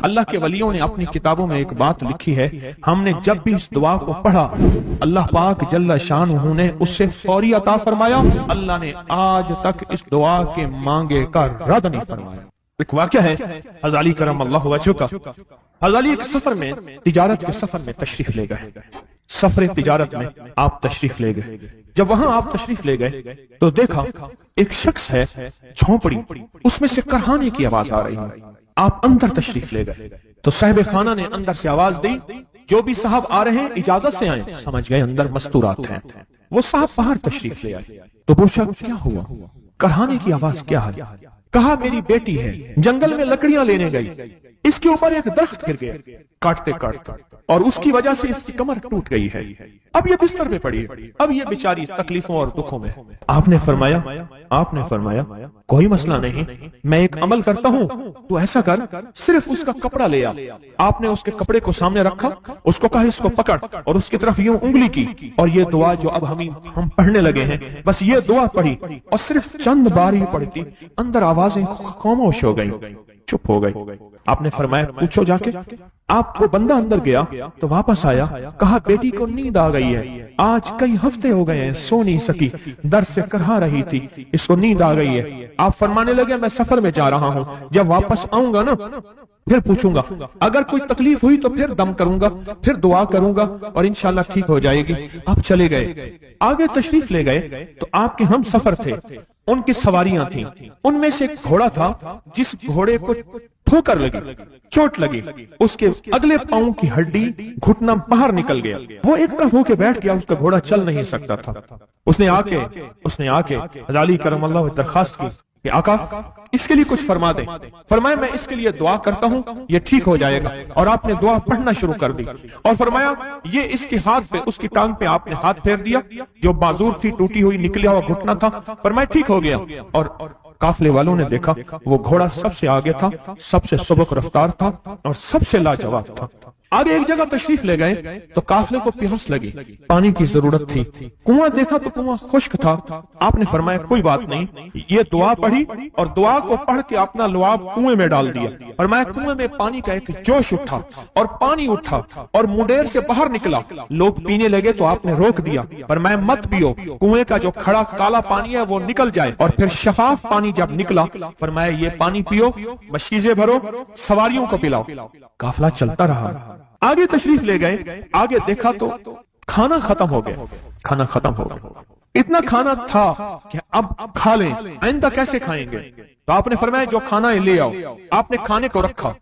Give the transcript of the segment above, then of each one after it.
اللہ کے ولیوں نے اپنی کتابوں میں ایک بات لکھی ہے، ہم نے جب بھی اس دعا کو پڑھا اللہ پاک جل شانہ نے اس سے فوری عطا فرمایا، اللہ نے آج تک اس دعا کے مانگے کا رد نہیں فرمایا۔ ایک واقعہ ہے حضرت علی کرم اللہ وجہہ کا۔ حضرت علی ایک سفر میں، تجارت کے سفر میں تشریف لے گئے، سفر تجارت میں آپ تشریف لے گئے۔ جب وہاں آپ تشریف لے گئے تو دیکھا ایک شخص ہے جھونپڑی، اس میں سے کرہانے کی آواز آ رہی ہے۔ آپ اندر تشریف لے گئے تو صاحب خانہ نے اندر سے آواز دی، جو بھی صاحب آ رہے ہیں اجازت سے آئیں۔ سمجھ گئے اندر مستورات ہیں۔ وہ صاحب باہر تشریف لے آئے تو پوچھا کیا ہوا، کرہانے کی آواز کیا ہے؟ کہا میری بیٹی ہے، جنگل میں لکڑیاں لینے گئی، اس کے اوپر ایک درخت گر گیا کاٹتے کاٹتے، اور اس کی وجہ سے اس کی کمر ٹوٹ گئی ہے، اب یہ بستر پہ پڑی ہے، اب یہ بیچاری تکلیفوں اور دکھوں میں۔ آپ نے فرمایا کوئی مسئلہ نہیں، میں ایک عمل کرتا ہوں، تو ایسا کر صرف اس کا کپڑا لے آ۔ آپ نے اس کے کپڑے کو سامنے رکھا، اس کو کہا اس کو پکڑ، اور اس کی طرف یوں انگلی کی، اور یہ دعا جو اب ہم پڑھنے لگے ہیں، بس یہ دعا پڑھی، اور صرف چند بار ہی پڑھتی، اندر آوازیں خاموش ہو گئی، چپ ہو گئی۔ آپ نے فرمایا پوچھو جا کے۔ آپ وہ بندہ اندر گیا تو واپس آیا، کہا بیٹی کو نیند آ گئی ہے، آج کئی ہفتے ہو گئے ہیں سو نہیں سکی، درد سے کرہا رہی تھی، اس کو نیند آ گئی ہے۔ آپ فرمانے لگے میں سفر میں جا رہا ہوں، جب واپس آؤں گا نا پھر پوچھوں گا، اگر کوئی تکلیف ہوئی تو پھر دم کروں گا، پھر دعا کروں گا، اور انشاءاللہ ٹھیک ہو جائے گی۔ آپ چلے گئے، آگے تشریف لے گئے تو آپ کے ہم سفر تھے، ان کی سواریاں تھیں، ان میں سے ایک گھوڑا تھا جس گھوڑے کو ٹھوکر لگی، چوٹ لگی، اس کے اگلے پاؤں کی ہڈی گھٹنا باہر نکل گیا، وہ ایک طرف ہو کے بیٹھ گیا، اس کا گھوڑا چل نہیں سکتا تھا۔ اس نے آ کے حضرت علی کرم اللہ درخواست کی کہ آقا اس کے لیے کچھ فرما دیں۔ فرمایا میں اس کے لیے دعا کرتا ہوں، یہ ٹھیک ہو جائے گا، اور آپ نے دعا پڑھنا شروع کر دی، اور فرمایا یہ اس کے ہاتھ پہ، اس کی ٹانگ پہ آپ نے ہاتھ پھیر دیا، جو معذور تھی ٹوٹی ہوئی نکلیا ہوا گھٹنا تھا، فرمایا ٹھیک ہو گیا۔ اور قافلے والوں نے دیکھا وہ گھوڑا سب سے آگے تھا، سب سے سبق رفتار تھا، اور سب سے لاجواب تھا۔ آگے ایک جگہ تشریف لے گئے تو قافلے کو پیاس لگی، پانی کی ضرورت تھی، کنواں دیکھا تو کنواں خشک تھا۔ آپ نے فرمایا کوئی بات نہیں، یہ دعا پڑھی، اور دعا کو پڑھ کے اپنا لعاب کنویں میں ڈال دیا۔ فرمایا کنویں میں پانی کا ایک جوش اٹھا، اور پانی اٹھا اور منڈیر سے باہر نکلا، لوگ پینے لگے تو آپ نے روک دیا۔ فرمایا مت پیو، کنویں کا جو کھڑا کالا پانی ہے وہ نکل جائے، اور پھر شفاف پانی جب نکلا فرمایا یہ پانی پیو، مشیزیں بھرو، سواریوں کو پلاؤ۔ قافلہ چلتا رہا، آگے تشریف لے گئے، آگے دیکھا تو کھانا ختم ہو گیا، اتنا کھانا تھا کہ اب کھا لیں، آئندہ کیسے کھائیں گے؟ تو آپ نے فرمایا جو کھانا ہے لے آؤ۔ آپ نے کھانے کو رکھا،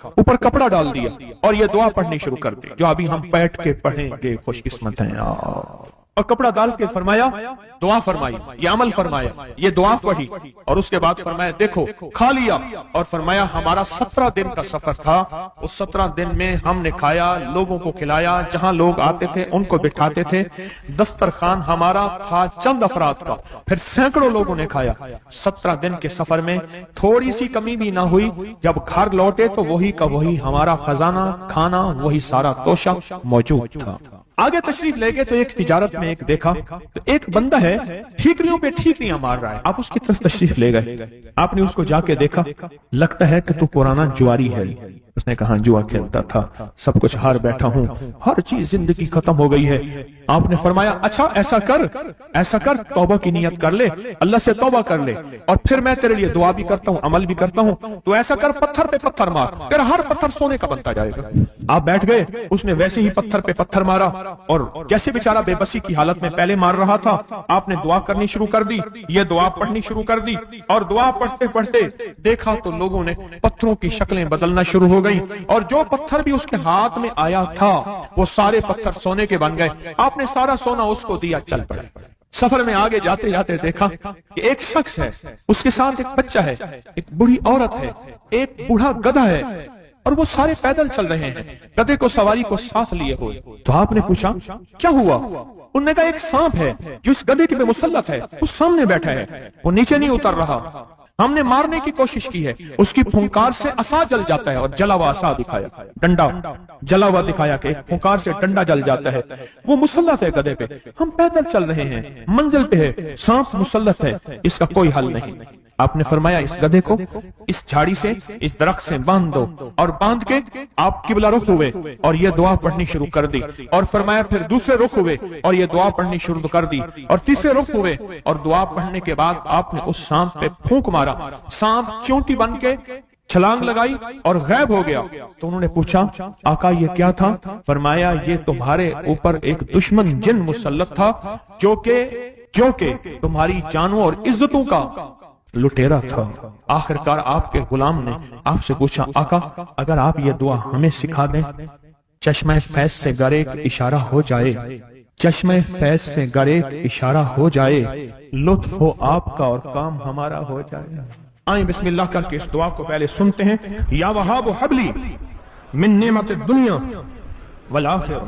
اوپر کپڑا ڈال دیا، اور یہ دعا پڑھنی شروع کر دی جو ابھی ہم بیٹھ کے پڑھیں گے، خوش قسمت ہیں۔ اور کپڑا ڈال کے فرمایا دعا فرمائی، یہ عمل فرمایا، یہ دعا پڑھی، اور اس کے بعد فرمایا دیکھو کھا لیا، اور فرمایا ہمارا 17 دن کا سفر تھا، اس 17 دن میں ہم نے کھایا، لوگوں کو کھلایا، جہاں لوگ آتے تھے ان کو بٹھاتے تھے، دسترخوان ہمارا تھا چند افراد کا، پھر سینکڑوں لوگوں نے کھایا۔ 17 دن کے سفر میں تھوڑی سی کمی بھی نہ ہوئی، جب گھر لوٹے تو وہی کا وہی ہمارا خزانہ، کھانا وہی سارا توشہ موجود تھا۔ آگے تشریف لے گئے تو ایک تجارت میں ایک دیکھا تو ایک بندہ ہے ٹھیکریوں پہ ٹھیکریاں مار رہا ہے، آپ اس کی طرف تشریف لے گئے، آپ نے اس کو جا کے دیکھا، لگتا ہے کہ تو پرانا جواری ہے۔ اس نے کہا جوا کھیلتا تھا، سب کچھ ہار بیٹھا ہوں، ہر چیز زندگی ختم ہو گئی ہے۔ آپ نے فرمایا اچھا ایسا کر توبہ کی نیت کر لے، اللہ سے توبہ کر لے، اور پھر میں تیرے لیے دعا بھی کرتا ہوں، عمل بھی کرتا ہوں، تو ایسا کر پتھر پہ پتھر مار، تیرا ہر پتھر سونے کا بنتا جائے گا۔ آپ بیٹھ گئے، اس نے ویسے ہی پتھر پہ پتھر مارا، اور جیسے بیچارہ بے بسی کی حالت میں پہلے مار رہا تھا، آپ نے دعا کرنی شروع کر دی، یہ دعا پڑھنی شروع کر دی، اور دعا پڑھتے پڑھتے دیکھا تو لوگوں نے پتھروں کی شکلیں بدلنا شروع ہو گئی، اور جو پتھر بھی اس کے ہاتھ میں آیا تھا وہ سارے پتھر سونے کے بن گئے۔ آپ نے سارا سونا اس کو دیا، چل پڑے۔ سفر میں آگے جاتے جاتے دیکھا کہ ایک شخص ہے، اس کے ساتھ ایک بچہ ہے، ایک بوڑھی عورت ہے، ایک بوڑھا گدھا ہے، اور وہ سارے پیدل چل رہے ہیں، گدھے کو سواری کو ساتھ لیے ہوئے۔ تو آپ نے پوچھا کیا ہوا؟ انہوں نے کہا ایک سانپ ہے جو اس گدھے کے پہ مسلط ہے، اس سامنے بیٹھا ہے، وہ نیچے نہیں اتر رہا، ہم نے مارنے کی کوشش کی ہے، اس کی پھنکار سے عصا جل جاتا ہے، اور جلا ہوا عصا دکھایا، ڈنڈا جلا ہوا دکھایا کہ ایک پھنکار سے ڈنڈا جل جاتا ہے، وہ مسلط ہے گدھے پہ، ہم پیدل چل رہے ہیں، منزل پہ ہے، سانپ مسلط ہے، اس کا کوئی حل نہیں۔ آپ نے فرمایا اس گدھے کو اس جھاڑی سے اس درخت سے باندھ دو، اور باندھ کے آپ قبلہ رخ ہوئے اور یہ دعا پڑھنی شروع کر دی، اور فرمایا پھر دوسرے رخ ہوئے اور یہ دعا پڑھنی شروع کر دی، اور تیسرے رخ ہوئے اور دعا پڑھنے کے بعد آپ نے اس سانپ پہ پھونک مارا، سانپ چونٹی بن کے چھلانگ لگائی اور غائب ہو گیا۔ تو انہوں نے پوچھا آقا یہ کیا تھا؟ فرمایا یہ تمہارے اوپر ایک دشمن جن مسلط تھا جو کہ تمہاری جانوں اور عزتوں کا لٹیرا تھا۔ آخرکار آپ کے غلام نے آپ سے پوچھا آقا اگر آپ یہ دعا ہمیں سکھا دیں، چشمہ فیض سے گر ایک اشارہ ہو جائے، چشمہ فیض سے گر ایک اشارہ ہو جائے، لطف ہو آپ کا اور کام ہمارا ہو جائے۔ آئیں بسم اللہ کر کے اس دعا کو پہلے سنتے ہیں۔ یا وہاب حبلی من نعمت الدنیا والآخرہ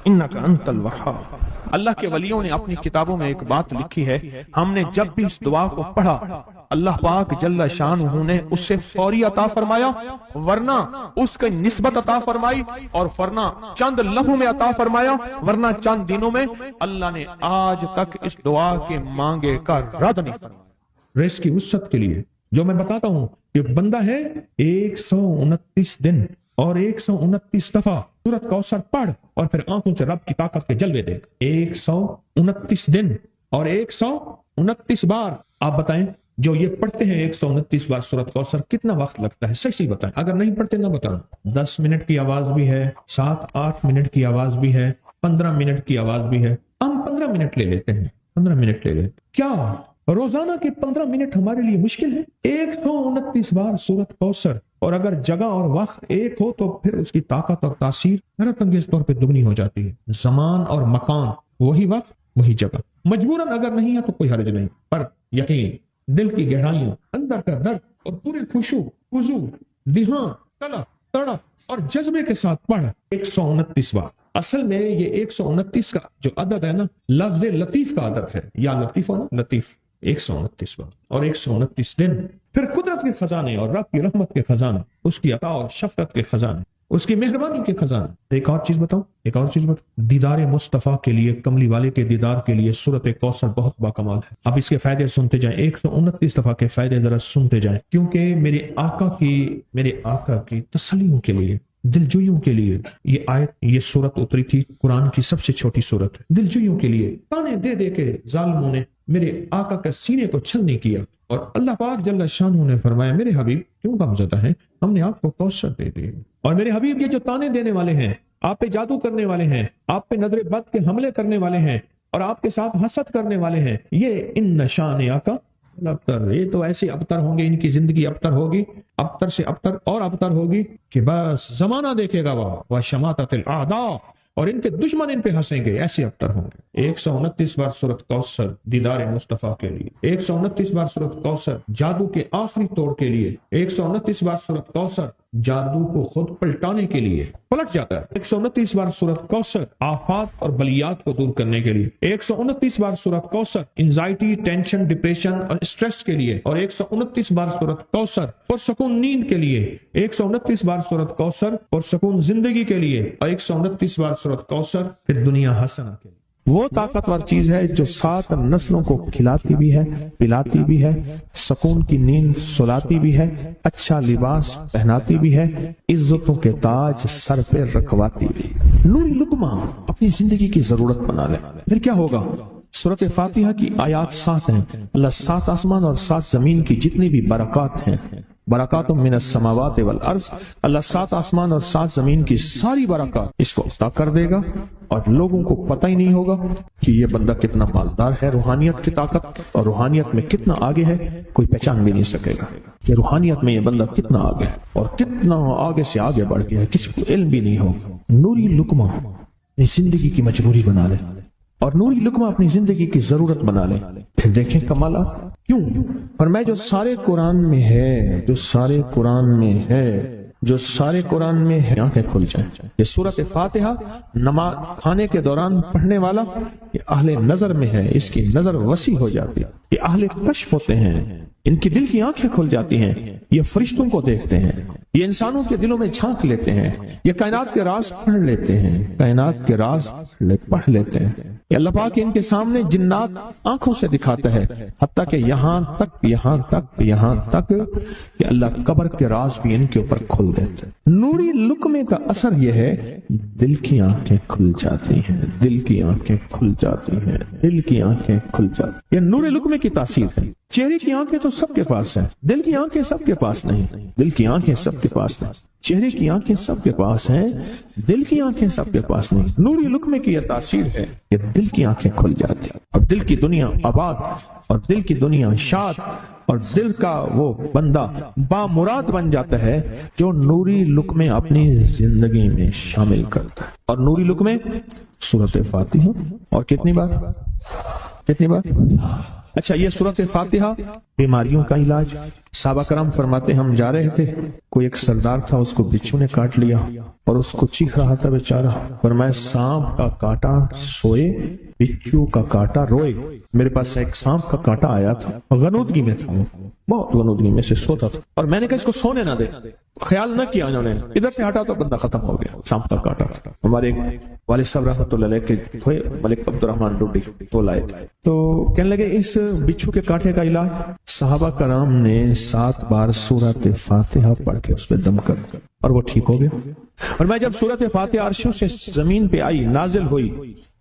انک انت الوہاب۔ اللہ کے ولیوں نے اپنی کتابوں میں ایک بات لکھی ہے، ہم نے جب بھی اس دعا کو پڑھا اللہ پاک جل شانہ نے اس سے فوری عطا فرمایا، ورنہ اس کی نسبت عطا فرمائی، اور ورنہ چند لمحوں میں عطا فرمایا، ورنہ چند دنوں میں۔ اللہ نے آج تک اس دعا کے مانگے کا رد نہیں فرمایا۔ رزق کی وسعت کے لیے جو میں بتاتا ہوں کہ بندہ ہے 129 دن اور 129 دفعہ سورۃ کوثر پڑھ اور پھر آنکھوں سے رب کی طاقت کے جلوے دیکھ۔ 129 دن اور 129 بار آپ بتائیں جو یہ پڑھتے ہیں 129 بار سورۃ کوثر کتنا وقت لگتا ہے؟ صحیح بتائیں، اگر نہیں پڑھتے نہ بتانا۔ 10 منٹ کی آواز بھی ہے، 7-8 منٹ کی آواز بھی ہے، 15 منٹ کی آواز بھی ہے۔ ہم 15 منٹ لے لیتے ہیں، 15 منٹ لے لیتے۔ کیا روزانہ کے 15 منٹ ہمارے لیے مشکل ہے؟ 129 بار سورۃ کوثر، اور اگر جگہ اور وقت ایک ہو تو پھر اس کی طاقت اور تاثیر حیرت انگیز طور پہ دگنی ہو جاتی ہے۔ زمان اور مکان وہی وقت وہی جگہ، مجبوراً اگر نہیں ہے تو کوئی حرج نہیں، پر یقین دل کی گہرائیوں، اندر کا درد اور پورے خشوع خضوع، دھیان، طلب، تڑپ اور جذبے کے ساتھ پڑھ 129 بار۔ اصل میں یہ 129 کا جو عدد ہے نا، لفظ لطیف کا عدد ہے، یا لطیف ہو نا، لطیف 129 بار اور 129 دن۔ پھر قدرت کے خزانے اور رب کی رحمت کے خزانے، اس کی عطا اور شفقت کے خزانے، اس کی مہربانی کے خزانے۔ ایک اور چیز بتاؤں، دیدار مصطفیٰ کے لیے، کملی والے کے دیدار کے لیے سورۃ کوثر بہت باکمال ہے۔ اب اس کے فائدے سنتے جائیں، 129 دفعہ کے فائدے ذرا سنتے جائیں، کیونکہ میرے آقا کی تسلیوں کے لیے، دلجوئیوں کے لیے یہ آیت، یہ سورت اتری تھی۔ قرآن کی سب سے چھوٹی سورت ہے۔ دلجوئیوں کے لیے تانے دے دے کے ظالموں نے میرے آقا کے سینے کو چھلنی کیا، اور اللہ پاک جل شانہ نے فرمایا میرے حبیب کیوں غمزدہ ہیں، ہم نے آپ کو کوثر دے دی۔ اور میرے حبیب یہ جو تانے دینے والے ہیں، آپ پہ جادو کرنے والے ہیں، آپ پہ نظر بد کے حملے کرنے والے ہیں، اور آپ کے ساتھ حسد کرنے والے ہیں، یہ ان نشان آقا ابتر، یہ تو ایسے ابتر ہوں گے، ان کی زندگی ابتر ہوگی، ابتر سے ابتر اور ابتر ہوگی کہ بس زمانہ دیکھے گا وہ شماتت الاعداء، اور ان کے دشمن ان پہ ہنسیں گے، ایسے ابتر ہوں گے۔ 129 بار سورۃ کوثر دیدار مصطفیٰ کے لیے، 129 بار سورۃ کوثر جادو کے آخری توڑ کے لیے، 129 بار سورۃ کوثر جادو کو خود پلٹانے کے لیے، پلٹ جاتا ہے۔ 129 بار سورۃ کوثر آفات اور بلیات کو دور کرنے کے لیے، 129 بار سورۃ کوثر انزائٹی، ٹینشن، ڈپریشن اور اسٹریس کے لیے، اور 129 بار سورۃ کوثر پرسکون نیند کے لیے، 129 بار سورۃ کوثر پرسکون زندگی کے لیے، اور 129 بار سورۃ کوثر پھر دنیا حسنہ کے لیے۔ وہ طاقتور چیز ہے جو 7 نسلوں کو کھلاتی بھی ہے، پلاتی بھی ہے، سکون کی نیند سلاتی بھی ہے، اچھا لباس پہناتی بھی ہے، عزتوں کے تاج سر پہ رکھواتی بھی ہے۔ نوری لقمہ اپنی زندگی کی ضرورت بنا لے، پھر کیا ہوگا؟ سورۃ فاتحہ کی آیات 7 ہیں۔ اللہ 7 آسمان اور 7 زمین کی جتنی بھی برکات ہیں، برکات من السماوات والارض، اللہ 7 آسمان اور 7 زمین کی ساری برکات اس کو عطا کر دے گا، اور لوگوں کو پتہ ہی نہیں ہوگا کہ یہ بندہ کتنا مالدار ہے۔ روحانیت کی طاقت اور روحانیت میں کتنا آگے ہے کوئی پہچان بھی نہیں سکے گا کہ روحانیت میں یہ بندہ کتنا آگے ہے اور کتنا آگے سے آگے بڑھ گیا ہے، کسی کو علم بھی نہیں ہوگا۔ نوری لقمہ اپنی زندگی کی مجبوری بنا لے، اور نوری لقمہ اپنی زندگی کی ضرورت بنا لے، پھر دیکھیں کمالات۔ کیوں؟ فرمایا جو سارے قرآن میں ہے، جو سارے قرآن میں ہے، جو سارے قرآن میں ہے، آنکھیں کھل جائیں۔ یہ سورۃ فاتحہ نماز کھانے کے دوران پڑھنے والا یہ اہل نظر میں ہے، اس کی نظر وسیع ہو جاتی ہے۔ یہ اہل کشف ہوتے ہیں، ان کی دل کی آنکھیں کھل جاتی ہیں، یہ فرشتوں کو دیکھتے ہیں، یہ انسانوں کے دلوں میں جھانک لیتے ہیں، یہ کائنات کے راز پڑھ لیتے ہیں، کائنات کے راز پڑھ لیتے ہیں۔ یہ اللہ پاک ان کے سامنے جنات آنکھوں سے دکھاتا ہے، حتیٰ کہ یہاں تک کہ اللہ قبر کے راز بھی ان کے اوپر کھل دیتے ہیں۔ نوری لقمے کا اثر یہ ہے، دل کی آنکھیں کھل جاتی ہیں، دل کی آنکھیں کھل جاتی ہیں، دل کی آنکھیں کھل جاتی ہیں۔ یہ نور لقمے کی تاثیر ہے۔ چہرے کی آنکھیں تو سب کے پاس ہیں، دل کی آنکھیں سب کے پاس نہیں، دل کی آنکھیں سب کے پاس نہیں، چہرے کی آنکھیں سب کے پاس ہیں، دل کی آنکھیں سب کے پاس نہیں۔ نوری لقمے کی یہ تاثیر ہے کہ دل کی آنکھیں کھل جاتی ہیں اور دل کی دنیا آباد اور دل کی دنیا شاد اور دل کا وہ بندہ بامراد بن جاتا ہے جو نوری لقمے اپنی زندگی میں شامل کرتا ہے۔ اور نوری لقمے سورۃ فاتحہ، اور کتنی بار؟ اچھا، یہ سورۃ فاتحہ بیماریوں کا علاج۔ صحابہ کرام فرماتے ہم جا رہے تھے، کوئی ایک سردار تھا، اس کو بچھو نے کاٹ لیا اور اس کو چیخ رہا تھا بیچارہ، فرمایا سانپ کا کاٹا سوئے، بچھو کا کاٹا روئے۔ میرے پاس ایک سانپ کا کاٹا آیا تھا، غنودگی میں تھا، بہت غنودگی میں سے سوتا تھا، اور میں نے کہا اس کو سونے نہ دے، خیال نہ کیا انہوں نے، ادھر سے ہٹا تو بندہ ختم ہو گیا، سانپ کا کاٹا۔ ہمارے والد صاحب رحمۃ اللہ علیہ کے تھے ملک عبد الرحمان ڈوڈی، تو لائے تو کہنے لگے اس بچھو کے کاٹے کا علاج، صحابہ کرام نے 7 بار سورۃ فاتحہ پڑھ کے اس پہ دم کر اور وہ ٹھیک ہو گیا۔ اور میں جب سورۃ فاتحہ عرشوں سے زمین پہ آئی، نازل ہوئی،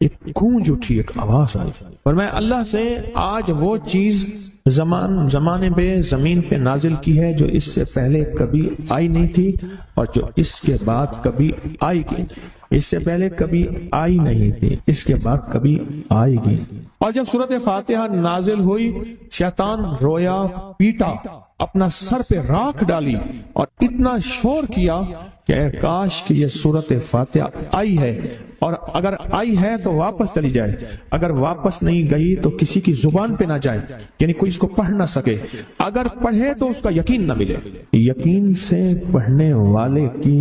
ایک گونج اٹھی، ایک آواز آئی، اور میں اللہ سے آج وہ چیز زمانے پہ زمین پہ نازل کی ہے جو اس سے پہلے کبھی آئی نہیں تھی اور جو اس کے بعد کبھی آئے گی، اس سے پہلے کبھی آئی نہیں تھی، اس کے بعد کبھی آئے گی۔ اور جب سورۃ فاتحہ نازل ہوئی، شیطان رویا، پیٹا، اپنا سر پہ راکھ ڈالی اور اتنا شور کیا کہ کاش کہ یہ سورۃ فاتحہ آئی ہے، اور اگر آئی ہے تو واپس چلی جائے، اگر واپس نہیں گئی تو کسی کی زبان پہ نہ جائے، یعنی کوئی اس کو پڑھ نہ سکے، اگر پڑھے تو اس کا یقین نہ ملے۔ یقین سے پڑھنے والے کی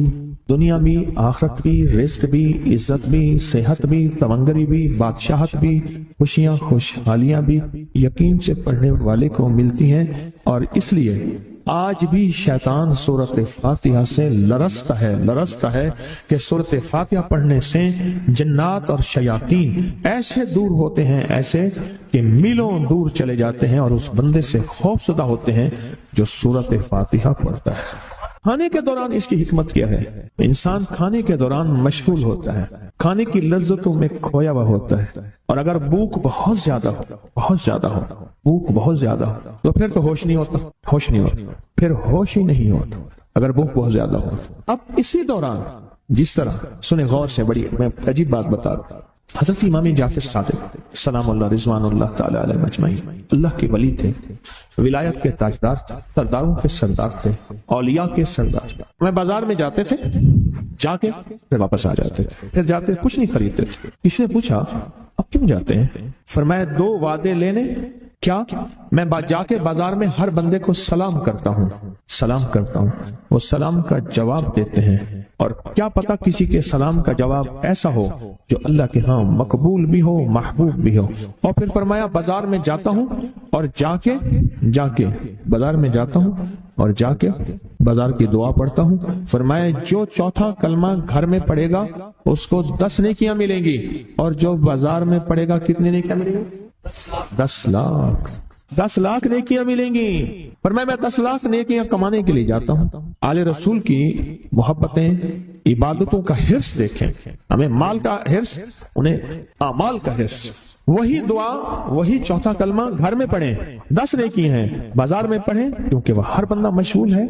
دنیا بھی، آخرت بھی، رزق بھی، عزت بھی، صحت بھی، تمنگری بھی، بادشاہت بھی، خوشیاں خوشحالیاں بھی یقین سے پڑھنے والے کو ملتی ہیں۔ اور اس لیے آج بھی شیطان سورۃ فاتحہ سے لرزتا ہے کہ سورۃ فاتحہ پڑھنے سے جنات اور شیاطین ایسے دور ہوتے ہیں، ایسے کہ میلوں دور چلے جاتے ہیں، اور اس بندے سے خوف زدہ ہوتے ہیں جو سورۃ فاتحہ پڑھتا ہے۔ کھانے کے دوران اس کی حکمت کیا ہے؟ انسان کھانے کے دوران مشغول ہوتا ہے، کھانے کی لذتوں میں کھویا ہوا ہوتا ہے، اور اگر بھوک بہت زیادہ ہو بھوک بہت زیادہ ہو تو پھر تو ہوش نہیں ہوتا، پھر ہوش ہی نہیں ہوتا اگر بھوک بہت زیادہ ہو۔ اب اسی دوران جس طرح سنیں غور سے، بڑی میں عجیب بات بتا رہا ہوں، حضرت امام جعفر صادق سلام اللہ رضوان اللہ تعالی علیہ مجمعین اللہ کے ولی تھے، ولایت کے تاجدار تھے، سرداروں کے سردار تھے، اولیاء کے سردار تھے۔ میں بازار میں جاتے تھے، جا کے پھر واپس آ جاتے تھے، پھر جاتے کچھ نہیں خریدتے تھے۔ کسی نے پوچھا اب کیوں جاتے ہیں؟ فرمایا 2 وعدے لینے، کیا؟ میں جا کے بازار میں ہر بندے کو سلام کرتا ہوں، وہ سلام کا جواب دیتے ہیں، اور کیا پتا کسی کے سلام کا جواب ایسا ہو جو اللہ کے ہاں مقبول بھی ہو، محبوب بھی ہو۔ اور پھر فرمایا بازار میں جاتا ہوں اور جا کے بازار میں جاتا ہوں اور جا کے بازار کی دعا پڑھتا ہوں، فرمایا جو چوتھا کلمہ گھر میں پڑھے گا اس کو 10 نیکیاں ملیں گی، اور جو بازار میں پڑھے گا کتنی نیکیاں ملیں گی؟ 10 لاکھ نیکیاں ملیں گی۔ فرمایا میں 10 لاکھ نیکیاں کمانے کے لیے جاتا ہوں۔ آل رسول کی محبتیں، عبادتوں کا حرص دیکھیں، ہمیں مال کا حرص، انہیں اعمال کا حرص۔ وہی دعا، وہی چوتھا کلمہ گھر میں پڑھیں، 10 نیکی ہیں، بازار میں پڑھیں کیونکہ وہ ہر بندہ مشغول ہے،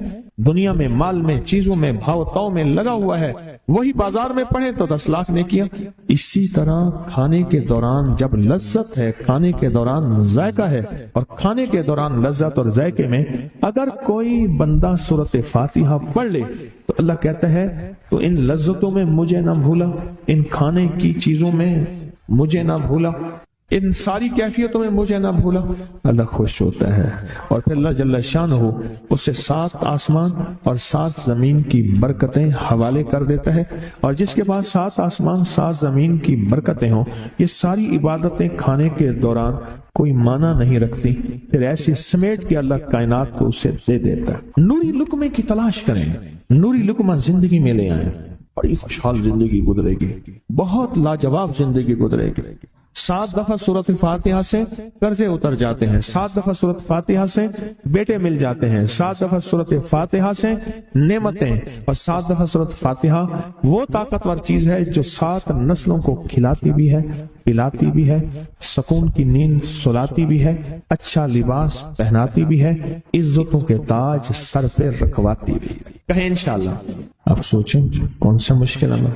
دنیا میں، مال میں، چیزوں میں، بھاؤ تاؤ میں لگا ہوا ہے، وہی بازار میں پڑھیں تو 10 لاکھ نیکیاں۔ اسی طرح کھانے کے دوران جب لذت ہے، کھانے کے دوران ذائقہ ہے، اور کھانے کے دوران لذت اور ذائقے میں اگر کوئی بندہ سورۃ فاتحہ پڑھ لے تو اللہ کہتا ہے تو ان لذتوں میں مجھے نہ بھولا، ان کھانے کی چیزوں میں مجھے نہ بھولا، ان ساری کیفیتوں میں مجھے نہ بھولا، اللہ خوش ہوتا ہے اور پھر اللہ جل شانہ اسے 7 آسمان اور 7 زمین کی برکتیں حوالے کر دیتا ہے، اور جس کے پاس 7 آسمان 7 زمین کی برکتیں ہوں، یہ ساری عبادتیں کھانے کے دوران کوئی معنی نہیں رکھتی، پھر ایسی سمیٹ کے اللہ کائنات کو اسے دے دیتا ہے۔ نوری لقمے کی تلاش کریں، نوری لقمہ زندگی میں لے آئیں، بڑی خوشحال زندگی گزرے گی، بہت لاجواب زندگی گزرے گی۔ 7 دفعہ سورۃ فاتحہ سے قرضے اتر جاتے ہیں، 7 دفعہ سورۃ فاتحہ سے بیٹے مل جاتے ہیں، 7 دفعہ سورۃ فاتحہ سے نعمتیں، اور 7 دفعہ سورۃ فاتحہ وہ طاقتور چیز ہے جو 7 نسلوں کو کھلاتی بھی ہے، پلاتی بھی ہے، سکون کی نیند سلاتی بھی ہے، اچھا لباس پہناتی بھی ہے، عزتوں کے تاج سر پہ رکھواتی بھی ہے۔ کہیں انشاءاللہ۔ آپ سوچیں کون سا مشکل عمل،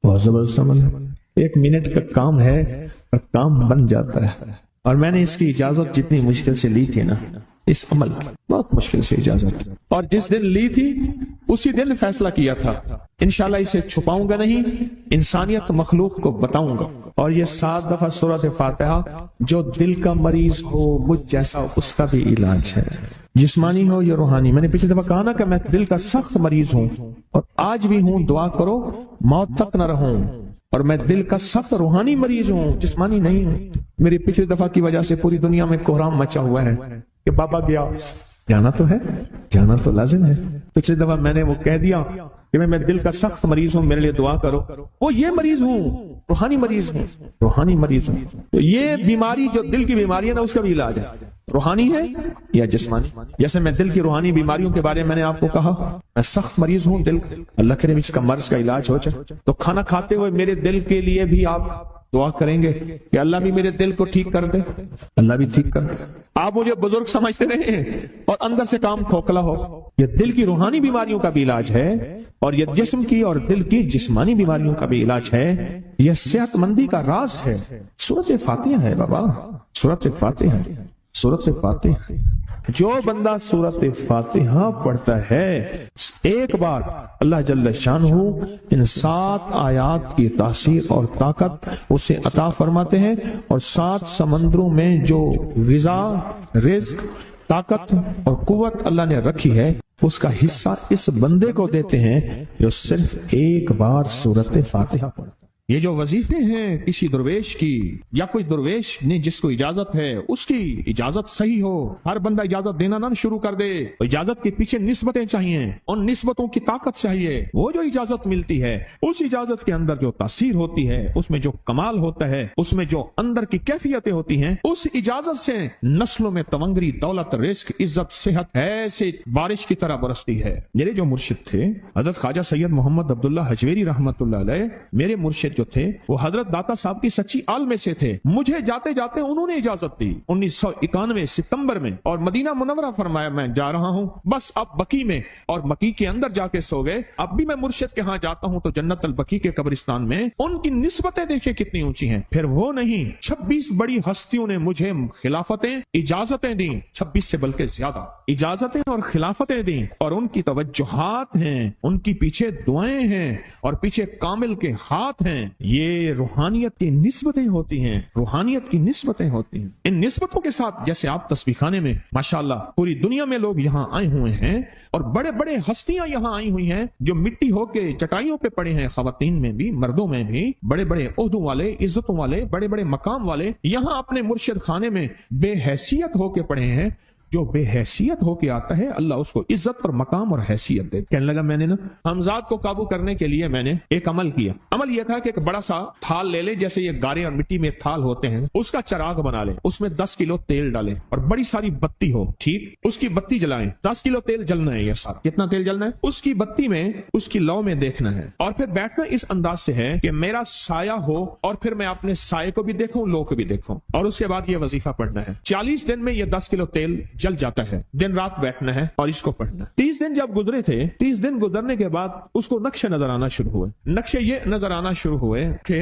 بہت زبردست عمل ہے، 1 منٹ کا کام ہے اور کام بن جاتا ہے۔ اور میں نے اس کی اجازت جتنی مشکل سے لی تھی نا، اس عمل کی بہت مشکل سے اجازت، اور جس دن لی تھی اسی دن فیصلہ کیا تھا انشاءاللہ اسے چھپاؤں گا نہیں، انسانیت مخلوق کو بتاؤں گا۔ اور یہ 7 دفعہ سورۃ فاتحہ جو دل کا مریض ہو مجھ جیسا، اس کا بھی علاج ہے، جسمانی ہو یا روحانی۔ میں نے پچھلی دفعہ کہا نا کہ میں دل کا سخت مریض ہوں اور آج بھی ہوں، دعا کرو موت تک نہ رہوں، اور میں دل کا سخت روحانی مریض ہوں، جسمانی نہیں ہوں۔ میری پچھلی دفعہ کی وجہ سے پوری دنیا میں کوہرام مچا ہوا ہے کہ بابا گیا، جانا تو ہے، جانا تو لازم ہے۔ پچھلی دفعہ میں نے وہ کہہ دیا کہ میں دل کا سخت مریض ہوں، میرے لیے دعا کرو، وہ یہ مریض ہوں، روحانی مریض ہوں، روحانی مریض ہوں۔ تو یہ بیماری جو دل کی بیماری ہے نا، اس کا بھی علاج ہے، روحانی ہے یا جسمانی۔ جیسے میں دل کی روحانی بیماریوں کے بارے میں نے آپ کو کہا، میں سخت مریض ہوں دل کا، اللہ کرے اس کا مرض کا علاج ہو جائے، تو کھانا کھاتے ہوئے میرے دل کے لیے بھی آپ دعا کریں گے کہ اللہ بھی میرے دل کو ٹھیک کر دے، اللہ بھی ٹھیک کر دے۔ آپ مجھے بزرگ سمجھتے رہے اور اندر سے کام کھوکھلا ہو، یہ دل کی روحانی بیماریوں کا بھی علاج ہے، اور یہ جسم کی اور دل کی جسمانی بیماریوں کا بھی علاج ہے۔ یہ صحت مندی کا راز ہے، سورۃ فاتحہ ہے بابا، سورۃ فاتحہ، سورۃ فاتحہ۔ جو بندہ سورۃ فاتحہ پڑھتا ہے، ایک بار اللہ جل شانہ ان 7 آیات کی تاثیر اور طاقت اسے عطا فرماتے ہیں، اور 7 سمندروں میں جو غذا، رزق، طاقت اور قوت اللہ نے رکھی ہے، اس کا حصہ اس بندے کو دیتے ہیں جو صرف ایک بار سورۃ فاتحہ پڑھتا ہے۔ یہ جو وظیفے ہیں کسی درویش کی، یا کوئی درویش نے جس کو اجازت ہے اس کی اجازت صحیح ہو، ہر بندہ اجازت دینا نہ شروع کر دے، اجازت کے پیچھے نسبتیں چاہیے، ان نسبتوں کی طاقت چاہیے۔ وہ جو اجازت ملتی ہے، اس اجازت کے اندر جو تاثیر ہوتی ہے، اس میں جو کمال ہوتا ہے، اس میں جو اندر کی کیفیتیں ہوتی ہیں، اس اجازت سے نسلوں میں تمنگری، دولت، رزق، عزت، صحت ایسے بارش کی طرح برستی ہے۔ میرے جو مرشد تھے حضرت خواجہ سید محمد عبداللہ حجویری رحمۃ اللہ علیہ، میرے مرشد جو تھے وہ حضرت داتا صاحب کی سچی آل میں سے تھے۔ مجھے جاتے جاتے انہوں نے اجازت دی 1991 ستمبر میں، اور مدینہ منورہ فرمایا میں جا رہا ہوں، بس اب بقی میں، اور بقی کے اندر جا کے سو گئے۔ اب بھی میں مرشد کے ہاں جاتا ہوں تو جنت البقی کے قبرستان میں ان کی نسبتیں دیکھیں کتنی اونچی ہیں۔ پھر وہ نہیں، 26 بڑی ہستیوں نے مجھے خلافتیں، اجازتیں دیں، 26 سے بلکہ زیادہ اجازتیں اور خلافتیں دیں، اور ان کی توجہات ہیں، ان کی پیچھے دعائیں ہیں، اور پیچھے کامل کے ہاتھ ہیں۔ یہ روحانیت کی نسبتیں ہوتی ہیں، روحانیت کی نسبتیں ہوتی ہیں۔ ان نسبتوں کے ساتھ جیسے آپ تسبیح خانے میں ماشاءاللہ پوری دنیا میں لوگ یہاں آئے ہوئے ہیں، اور بڑے بڑے ہستیاں یہاں آئی ہوئی ہیں جو مٹی ہو کے چٹائیوں پہ پڑے ہیں، خواتین میں بھی، مردوں میں بھی، بڑے بڑے عہدوں والے، عزتوں والے، بڑے بڑے مقام والے یہاں اپنے مرشد خانے میں بے حیثیت ہو کے پڑے ہیں۔ جو بے حیثیت ہو کے آتا ہے اللہ اس کو عزت پر مقام اور حیثیت دے۔ کہنے لگا میں نے نا حمزات کو قابو کرنے کے لیے میں نے ایک عمل کیا۔ عمل یہ تھا کہ ایک بڑا سا تھال لے لیں، جیسے یہ گارے اور مٹی میں تھال ہوتے ہیں، اس کا چراغ بنا لیں، اس میں 10 کلو تیل ڈالیں اور بڑی ساری بتی ہو، ٹھیک، اس کی بتی جلائیں، 10 کلو تیل جلنا ہے۔ یہ ساتھ کتنا تیل جلنا ہے؟ اس کی بتی میں، اس کی لو میں دیکھنا ہے، اور پھر بیٹھنا اس انداز سے ہے کہ میرا سایہ ہو، اور پھر میں اپنے سائے کو بھی دیکھوں، لو کو بھی دیکھوں، اور اس کے بعد یہ وظیفہ پڑھنا ہے۔ 40 دن میں یہ 10 کلو تیل جل جاتا ہے۔ دن رات بیٹھنا ہے اور اس کو پڑھنا ہے۔ 30 دن جب گزرے تھے، 30 دن گزرنے کے بعد اس کو نقشے نظر آنا شروع ہوئے۔ نقشے یہ نظر آنا شروع ہوئے کہ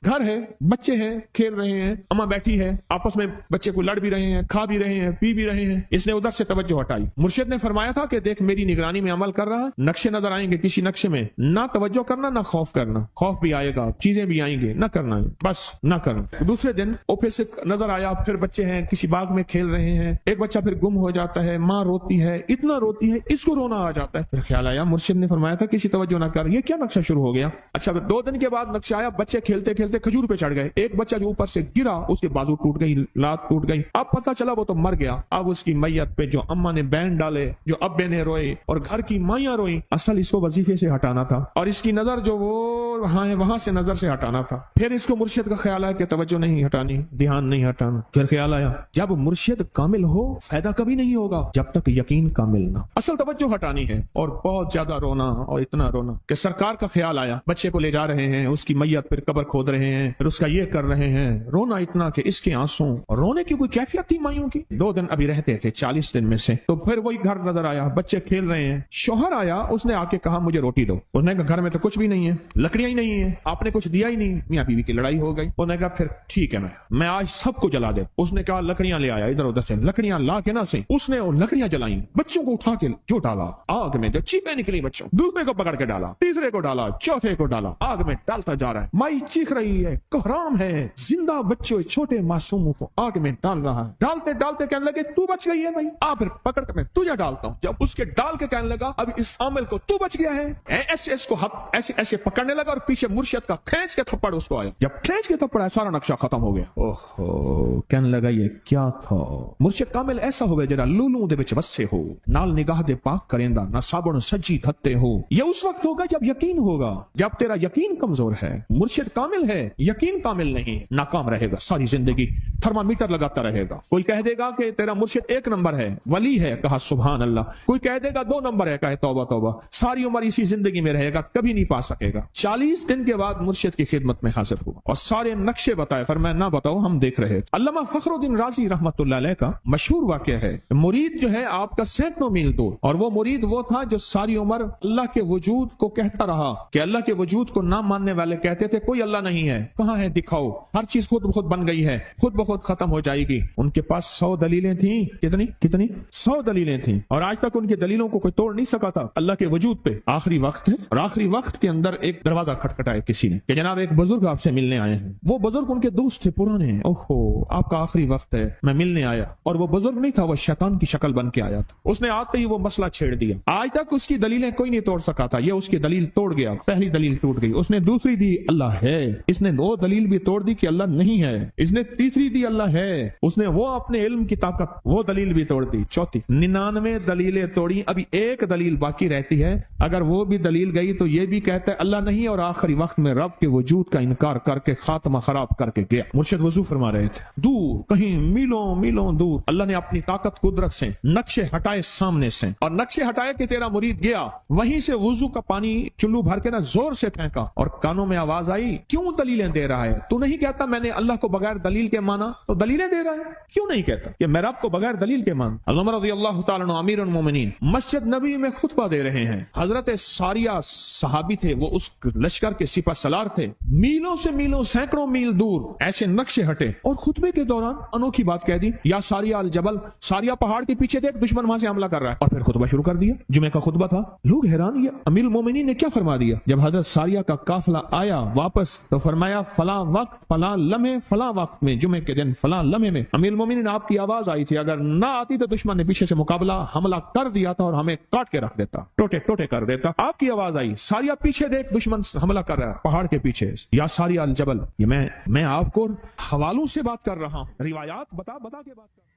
گھر ہے، بچے ہیں، کھیل رہے ہیں، اماں بیٹھی ہے، آپس میں بچے کو لڑ بھی رہے ہیں، کھا بھی رہے ہیں، پی بھی رہے ہیں، اس نے ادھر سے توجہ ہٹائی۔ مرشد نے فرمایا تھا کہ دیکھ میری نگرانی میں عمل کر رہا، نقشے نظر آئیں گے، کسی نقشے میں نہ توجہ کرنا نہ خوف کرنا، خوف بھی آئے گا، چیزیں بھی آئیں گے، نہ کرنا ہے، بس نہ کرنا۔ دوسرے دن آفس سے نظر آیا، پھر بچے ہیں کسی باغ میں کھیل رہے ہیں، ایک بچہ پھر گم ہو جاتا ہے، ماں روتی ہے، اتنا روتی ہے اس کو رونا آ جاتا ہے۔ پھر خیال آیا مرشد نے فرمایا تھا کسی توجہ نہ کر، یہ کیا نقشہ شروع ہو گیا؟ اچھا 2 دن کے بعد نقشہ آیا، بچے کھیلتے کھیلتے کھجور پہ چڑھ گئے، ایک بچہ جو اوپر سے گرا اس کے بازو ٹوٹ گئی، لات ٹوٹ گئی، اب پتہ چلا وہ تو مر گیا۔ اب اس کی میت پہ جو اماں نے بین ڈالے، جو ابے نے روئے اور گھر کی مائیاں روئی، اصل اس کو وظیفے سے ہٹانا تھا اور اس کی نظر جو وہ وہاں سے نظر سے ہٹانا تھا۔ پھر اس کو مرشد کا خیال آیا کہ توجہ نہیں ہٹانی، دھیان نہیں ہٹانا۔ پھر خیال آیا جب مرشد کامل ہو فائدہ کبھی نہیں ہوگا جب تک یقین کامل نہ، اصل توجہ ہٹانی ہے۔ اور بہت زیادہ رونا اور اتنا رونا کہ سرکار کا خیال آیا، بچے کو لے جا رہے ہیں، اس کی میت پھر قبر کھود رہے ہیں، پھر اس کا یہ کر رہے ہیں، رونا اتنا کہ اس کے آنسوں، رونے کی کوئی کیفیت تھی مائیوں کی۔ 2 دن ابھی رہتے تھے 40 دن میں سے، تو پھر وہی گھر نظر آیا، بچے کھیل رہے ہیں، شوہر آیا، اس نے آ کے کہا مجھے روٹی دو۔ اس نے کہا گھر میں تو کچھ بھی نہیں ہے، لکڑیاں ہی نہیں ہے، آپ نے کچھ دیا ہی نہیں۔ میاں بیوی کی لڑائی ہو گئی، انہوں نے کہا پھر ٹھیک ہے میں آج سب کو جلا دے۔ اس نے کہا لکڑیاں لے آیا، ادھر ادھر سے لکڑیاں لا کے نہ سے اس نے لکڑیاں جلائیں، بچوں کو اٹھا کے جو ڈالا آگ میں، جو چیخیں نکلی بچوں، دوسرے کو پکڑ کے ڈالا، تیسرے کو ڈالا، چوتھے کو ڈالا، آگ میں ڈالتا جا رہا ہے، مائی چیخ رہی ہے، کوہرام ہے، زندہ بچوں چھوٹے معصوموں کو آگ میں ڈال رہا ہے، ڈالتے ڈالتے کہنے لگے تو بچ گئی ہے بھائی، پھر پکڑ کے میں تجھے ڈالتا ہوں۔ جب اس کے ڈال کے کہنے لگا اب اس عامل کو تو بچ گیا ہے، ایسے اس کو ایسے ایسے پکڑنے لگا اور پیچھے مرشد کا کھینچ کے تھپڑ اس کو آیا۔ جب کھینچ کے تھپڑ آیا سارا نقشہ ختم ہو گیا۔ اوہو کہنے لگا یہ کیا تھا؟ مرشد کامل ایسا ہوئے جڑا لولوں دے وچ وسے ہو، نال نگاہ دے پاک کریندا، نہ صابن سجی دھتے ہو۔ یہ اس وقت ہوگا جب یقین ہوگا، جب تیرا یقین کمزور ہے۔ مرشد کامل ہے، یقین کامل نہیں، ناکام رہے گا ساری زندگی، تھرمامیٹر لگاتا رہے گا۔ کوئی کہہ دے گا کہ تیرا مرشد 1 نمبر ہے، ولی ہے، کہا سبحان اللہ۔ کوئی کہہ دے گا 2 نمبر ہے، کہے توبہ توبہ۔ ساری عمر اسی زندگی میں رہے گا، کبھی نہیں پا سکے گا۔ 40 دن کے بعد مرشد کی خدمت میں حاضر ہوا اور سارے نقشے بتائے، فرمایا نہ بتاؤ ہم دیکھ رہے۔ علامہ فخر الدین رازی رحمت اللہ علیہ کا مشہور واقعہ ہے، مرید جو ہے آپ کا سینکڑوں میل دور، اور وہ مرید وہ تھا جو ساری عمر اللہ کے وجود کو کہتا رہا کہ اللہ کے وجود کو نہ ماننے والے کہتے تھے کوئی اللہ نہیں ہے، کہاں ہے دکھاؤ، ہر چیز خود بخود بن گئی ہے، خود بخود ختم ہو جائے گی۔ ان کے پاس 100 دلیلیں تھیں، کتنی 100 دلیلیں تھیں، اور آج تک ان کی دلیلوں کو کوئی توڑ نہیں سکا تھا اللہ کے وجود پہ۔ آخری وقت ہے اور آخری وقت کے اندر ایک دروازہ کھٹکھٹایا کسی نے کہ جناب ایک بزرگ آپ سے ملنے آئے ہیں۔ وہ بزرگ ان کے دوست تھے پرانے ہیں، اوہو آپ کا آخری وقت ہے، میں ملنے آیا۔ اور وہ بزرگ نہیں تھا، وہ شیطان کی شکل بن کے آیا تھا۔ اس نے آتے ہی وہ مسئلہ چھیڑ دیا، آج تک اس کی دلیلیں کوئی نہیں توڑ سکا تھا، یہ اس کی دلیل توڑ گیا۔ پہلی دلیل ٹوٹ گئی، اس نے دوسری دی اللہ ہے، اس نے وہ دلیل بھی توڑ دی کہ اللہ نہیں ہے، اس نے تیسری دی اللہ ہے، اس نے وہ اپنے علم کی طاقت وہ دلیل بھی توڑ دی۔ چوتھی 99 دلیلیں توڑی، ابھی ایک دلیل باقی رہتی ہے، اگر وہ بھی دلیل گئی تو یہ بھی کہتا ہے اللہ نہیں، اور آخری وقت میں رب کے وجود کا انکار کر کے خاتمہ خراب کر کے گیا۔ مرشد وضو فرما رہے تھے، دور کہیں میلوں میلوں دور اللہ نے اپنی طاقت قدرت سے نقشے ہٹائے سامنے سے، اور نقشے ہٹائے کہ تیرا مرید گیا، وہیں سے وضو کا پانی چلو بھر کے نہ زور سے پھینکا، اور کانوں میں آواز آئی کیوں دلیلیں دے رہا ہے؟ تو نہیں کہتا میں نے اللہ کو بغیر دلیل کے مانا، تو دلیلیں دے رہا ہے کیوں نہیں کہتا کہ میں رب کو بغیر دلیل کے مان؟ علامہ رضی اللہ تعالیٰ عنہ امیر المومنین مسجد نبی میں خطبہ دے رہے ہیں، حضرت ساریہ صحابی تھے، وہ اس لشکر کے سپہ سالار تھے، میلوں سے میلوں سینکڑوں میل دور ایسے نقشے ہٹے، اور خطبے کے دوران انوکھی بات کہہ دی، یا ساریہ الجبل، ساریہ پہاڑ کے پیچھے دیکھ دشمن وہاں سے حملہ کر رہا ہے، اور پھر خطبہ شروع کر دیا۔ جمعہ کا خطبہ تھا، لوگ حیران، یہ امیر المومنین نے کیا فرما دیا؟ جب حضرت ساریہ کا قافلہ آیا واپس تو فرمایا فلاں وقت فلاں لمحے فلاں وقت میں، جمعے کے دن فلاں لمحے میں امیر المومنین آپ کی آواز آئی تھی، اگر نہ آتی تو دشمن نے پیچھے سے مقابلہ حملہ کر دیا تھا اور ہمیں کاٹ کے رکھ دیتا، ٹوٹے ٹوٹے کر دیتا۔ آپ کی آواز آئی ساریہ پیچھے دیکھ دشمن حملہ کر رہا ہے پہاڑ کے پیچھے، یا ساریہ الجبل۔ یہ میں آپ کو حوالوں سے بات کر رہا ہوں، روایات بتا کے بات کر رہا ہوں۔